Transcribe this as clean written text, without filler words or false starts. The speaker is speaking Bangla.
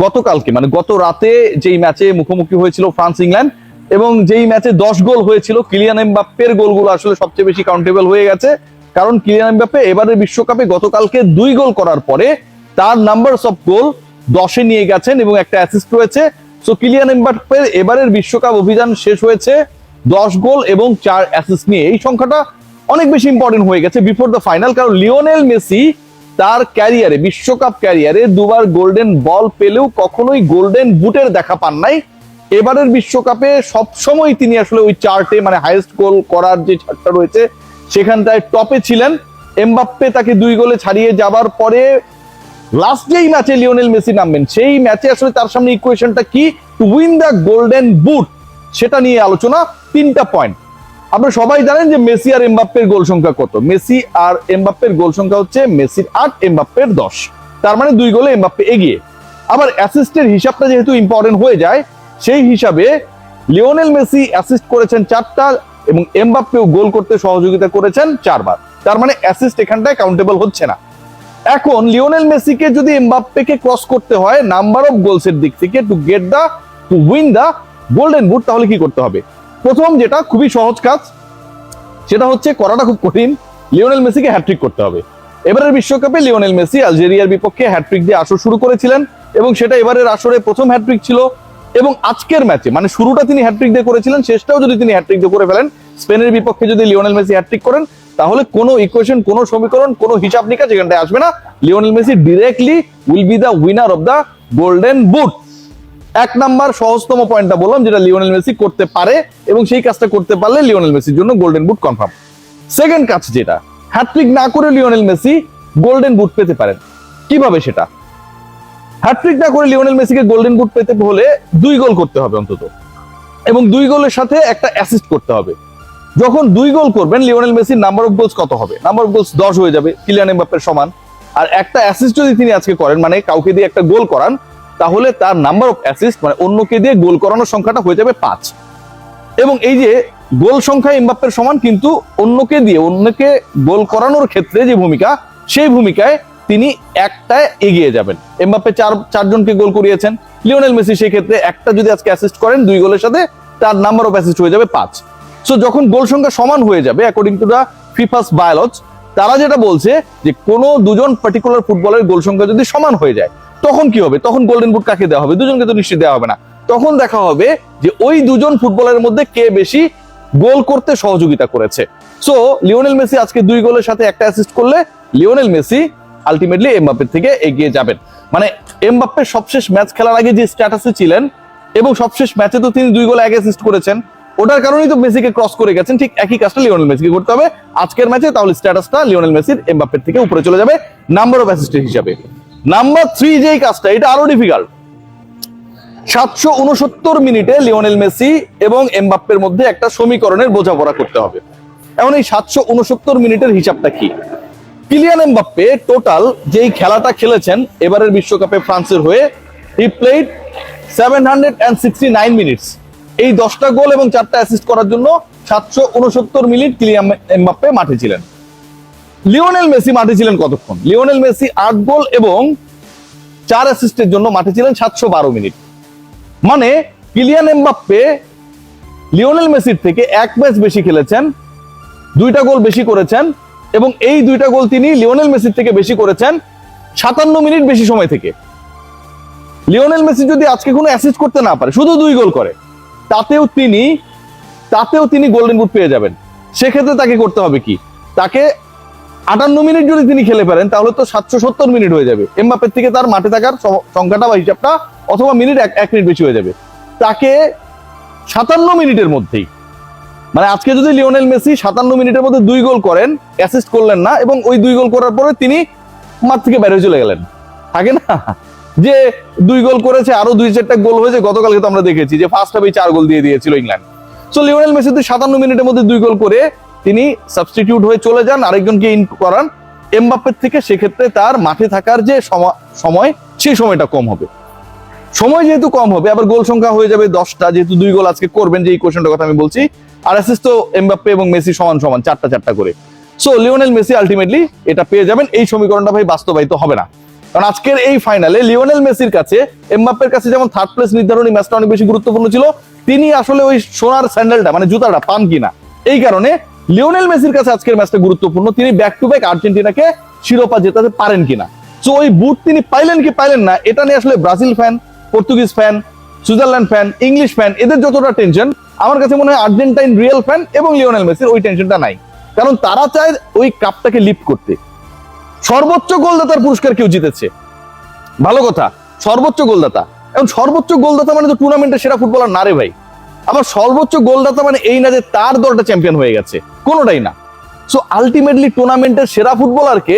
গতকালকে মানে গত রাতে যেই ম্যাচে মুখোমুখি হয়েছিল ফ্রান্স ইংল্যান্ড, এবং যেই ম্যাচে 10 গোল হয়েছিল, কিলিয়ান এমবাপ্পের গোলগুলো আসলে সবচেয়ে বেশি কাউন্টেবল হয়ে গেছে। কারণ কিলিয়ান এমবাপ্পে এবারের বিশ্বকাপে গতকালকে 2 গোল করার পরে তার নাম্বারস অফ গোল 10-এ নিয়ে গেছেন এবং একটা অ্যাসিস্ট রয়েছে। সো কিলিয়ান এমবাপ্পের এবারের বিশ্বকাপ অভিযান শেষ হয়েছে 10 গোল এবং 4 অ্যাসিস্ট নিয়ে। এই সংখ্যাটা অনেক বেশি ইম্পর্টেন্ট হয়ে গেছে বিফোর দ্য ফাইনাল, কারণ লিওনেল মেসি তার ক্যারিয়ারে, বিশ্বকাপ ক্যারিয়ারে 2বার গোল্ডেন বল পেলেও কখনোই গোল্ডেন বুটের দেখা পান নাই। এবারের বিশ্বকাপে সবসময় তিনি আসলে ওই চার্টে মানে হাইয়েস্ট গোল করার যে চার্টটা রয়েছে সেখানটায় টপে ছিলেন। এমবাপ্পে তাকে 2 গোলে ছাড়িয়ে যাবার পরে লাস্ট যেই ম্যাচে লিওনেল মেসি নামবেন, সেই ম্যাচে আসলে তার সামনে ইকুয়েশনটা কি, to win the golden boot, সেটা নিয়ে আলোচনা। 3টা পয়েন্ট। আপনারা সবাই জানেন যে মেসি আর এমবাপ্পের গোল সংখ্যা কত। মেসি আর এমবাপ্পের গোল সংখ্যা হচ্ছে মেসির 8, এমবাপ্পের 10। তার মানে 2 গোলে এমবাপ্পে এগিয়ে। আবার অ্যাসিস্টের হিসাবটা যেহেতু ইম্পর্টেন্ট হয়ে যায়, সেই হিসাবে লিওনেল মেসি অ্যাসিস্ট করেছেন 4টা এবং এমবাপ্পেও গোল করতে সহযোগিতা করেছেন 4 বার। তার মানে অ্যাসিস্ট এখানটায় কাউন্টেবল হচ্ছে না। এখন লিওনেল মেসিকে যদি এমবাপ্পেকে ক্রস করতে হয় নাম্বার অফ গোলসের দিক থেকে to win the golden boot, তাহলে কি করতে হবে? প্রথম যেটা খুবই সহজ কাজ, সেটা হচ্ছে, করাটা খুব কঠিন, লিওনেল মেসিকে হ্যাটট্রিক করতে হবে। এবারের বিশ্বকাপে লিওনেল মেসি আলজেরিয়ার বিপক্ষে হ্যাটট্রিক দিয়ে আসর শুরু করেছিলেন এবং সেটা এবারের আসরে প্রথম হ্যাটট্রিক ছিল। এবং আজকের ম্যাচে মানে শুরুটা তিনি হ্যাটট্রিক দিয়ে করেছিলেন, শেষটাও যদি তিনি হ্যাটট্রিক দিয়ে করে ফেলেন, স্পেনের বিপক্ষে যদি লিওনেল মেসি হ্যাটট্রিক করেন, তাহলে কোনো ইকুয়েশন, কোনো সমীকরণ, কোনো হিসাব নিকাশ এখানটায় আসবে না। Lionel Messi directly will be the winner of the golden boot. 1 number সহজতম পয়েন্টটা বললাম, যেটা লিওনেল মেসি করতে পারে এবং সেই কাজটা করতে পারলে লিওনেল মেসির জন্য গোল্ডেন বুট কনফার্ম। সেকেন্ড কাজ যেটা, হ্যাটট্রিক না করে লিওনেল মেসি গোল্ডেন বুট পেতে পারেন। কিভাবে সেটা? হ্যাটট্রিক না করে লিওনেল মেসিকে গোল্ডেন বুট পেতে হলে 2 গোল করতে হবে অন্তত, এবং 2 গোলের সাথে একটা অ্যাসিস্ট করতে হবে। যখন 2 গোল করবেন, লিওনেল মেসির নাম্বার অফ গোলস কত হবে? নাম্বার অফ গোলস 10 হয়ে যাবে, কিলিয়ান এমবাপ্পের সমান। আর একটা অ্যাসিস্ট যদি তিনি আজকে করেন, মানে কাউকে দিয়ে একটা গোল করান, তাহলে তার নাম্বার অফ অ্যাসিস্ট মানে অন্যকে দিয়ে গোল করানোর সংখ্যাটা হয়ে যাবে 5। এবং এই যে গোল সংখ্যা এমবাপ্পের সমান, কিন্তু অন্যকে গোল করানোর ক্ষেত্রে যে ভূমিকা, সেই ভূমিকায় তিনি একটায় এগিয়ে যাবেন। এমবাপ্পে 4 জনকে গোল করিয়েছেন, লিওনেল মেসি সেই ক্ষেত্রে একটা যদি আজকে অ্যাসিস্ট করেন 2 গোলের সাথে, তার নাম্বার অফ অ্যাসিস্ট হয়ে যাবে 5। সো যখন গোল সংখ্যা সমান হয়ে যাবে, অ্যাকর্ডিং টু দা ফিফাস বায়োলজ, তারা যেটা বলছে যে কোনো 2 জন পার্টিকুলার ফুটবলের গোল সংখ্যা যদি সমান হয়ে যায়, তখন কি হবে? তখন গোল্ডেন বুট কাকে দেওয়া হবে? 2 জনকে তো নিশ্চয়ই দেওয়া হবে না। তখন দেখা হবে যে ওই 2 জন ফুটবলের মধ্যে কে বেশি গোল করতে সহযোগিতা করেছে। সো লিওনেল মেসি আজকে 2 গোলের সাথে একটা অ্যাসিস্ট করলে লিওনেল মেসি আলটিমেটলি এমবাপ্পের থেকে এগিয়ে যাবেন। মানে এমবাপ্পে সবশেষ ম্যাচ খেলার আগে যে স্ট্যাটাসে ছিলেন এবং সবশেষ ম্যাচে তো তিনি 2 গোল 1 অ্যাসিস্ট করেছেন, ওটার কারণেই তো মেসিকে ক্রস করে গেছেন। ঠিক একই কাজটা লিওনেল মেসিকে করতে হবে আজকের ম্যাচে, তাহলে স্ট্যাটাসটা লিওনেল মেসির এমবাপ্পের থেকে উপরে চলে যাবে নাম্বার অফ অ্যাসিস্টের হিসাবে। নাম্বার 3 যেই কাজটা, এটা আরো ডিফিকাল্ট। 769 মিনিটে লিওনেল মেসি এবং এমবাপ্পের মধ্যে একটা সমীকরণের বোঝাপড়া করতে হবে। এখন এই 769 মিনিটের হিসাবটা কি? কিলিয়ান এমবাপ্পে টোটাল যেই খেলাটা খেলেছেন এবারের বিশ্বকাপে ফ্রান্সের হয়ে, হি প্লেড 769 মিনিটস। এই 10টা গোল এবং 4টা অ্যাসিস্ট করার জন্য 769 মিনিট কিলিয়ান এমবাপ্পে মাঠে ছিলেন। লিওনেল মেসি মাঠে ছিলেন কতক্ষণ? লিওনেল মেসি 8 গোল এবং 4 অ্যাসিস্টের জন্য মাঠে ছিলেন 712 মিনিট। মানে কিলিয়ান এমবাপ্পে লিওনেল মেসির থেকে 1 ম্যাচ বেশি খেলেছেন, 2টা গোল বেশি করেছেন, এবং এই 2টা গোল তিনি লিওনেল মেসির থেকে বেশি করেছেন 57 মিনিট বেশি সময় থেকে। লিওনেল মেসি যদি আজকে কোনো অ্যাসিস্ট করতে না পারে, শুধু 2 গোল করে, তাতেও তিনি গোল্ডেন বুট পেয়ে যাবেন। সেক্ষেত্রে তাকে করতে হবে কি? তাকে 58 মিনিট যদি তিনি খেলে পারেন, তাহলে তো 770 মিনিট হয়ে যাবে। এমবাপ্পের থেকে তার মাঠে থাকার সংখ্যাটা বা হিসাবটা, অথবা মিনিট 1 মিনিট বেশি হয়ে যাবে। তাকে 57 মিনিটের মধ্যেই, মানে আজকে যদি লিওনেল মেসি 57 মিনিটের মধ্যে 2 গোল করেন, অ্যাসিস্ট করলেন না, এবং ওই 2 গোল করার পরে তিনি মাঠ থেকে বাইরে চলে গেলেন, থাকে না যে 2 গোল করেছে, আরো 2-4টা গোল হয়েছে। গতকালকে তো আমরা দেখেছি যে ফার্স্ট হাফেই 4 গোল দিয়ে দিয়েছিল ইংল্যান্ড। সো লিওনেল মেসি 57 মিনিটের মধ্যে 2 গোল করে তিনি সাবস্টিটিউট হয়ে চলে যান, আরেকজনকে ইন করান এমবাপ্পের থেকে। সেক্ষেত্রে তার মাঠে থাকার যে সময়, সেই সময়টা কম হবে। সময় যেহেতু কম হবে, আবার গোল সংখ্যা হয়ে যাবে 10টা, যেহেতু 2 গোল আজকে করবেন, যে ইকুয়েশনটার কথা আমি বলছি। আর অ্যাসিস্ট তো এমবাপ্পে এবং মেসি সমান, 4টা করে। সো লিওনেল মেসি আলটিমেটলি এটা পেয়ে যাবেন। এই সমীকরণটা ভাই বাস্তবায়িত হবে না। কারণ আজকের এই ফাইনালে লিওনেল মেসির কাছে এমবাপ্পের কাছে যেমন থার্ড প্লেস নির্ধারণী ম্যাচটা অনেক বেশি গুরুত্বপূর্ণ ছিল, তিনি আসলে ওই সোনার স্যান্ডেলটা মানে জুতাটা পান কিনা, এই কারণে লিওনেল মেসির কাছে আজকের ম্যাচটা গুরুত্বপূর্ণ, তিনি ব্যাক টু ব্যাক আর্জেন্টিনাকে শিরোপা জেতাতে পারেন কিনা। তো ওই বুট তিনি পাইলেন কি পাইলেন না, এটা নিয়ে আসলে Brazil fan, Portuguese fan, Switzerland fan, English fan, এদের যতটা টেনশন, আমার কাছে মনে হয় আর্জেন্টাইন রিয়েল ফ্যান এবং লিওনেল মেসির ওই টেনশনটা নাই। কারণ তারা চায় ওই কাপটাকে লিফট করতে। সর্বোচ্চ গোলদাতার পুরস্কার কেউ জিতেছে, ভালো কথা, সর্বোচ্চ গোলদাতা। এখন সর্বোচ্চ গোলদাতা মানে তো টুর্নামেন্টের সেরা ফুটবলার না রে ভাই। আবার সর্বোচ্চ গোলদাতা মানে এই না যে তার দলটা চ্যাম্পিয়ন হয়ে গেছে, কোনোটাই না। সো আলটিমেটলি টুর্নামেন্টের সেরা ফুটবলারকে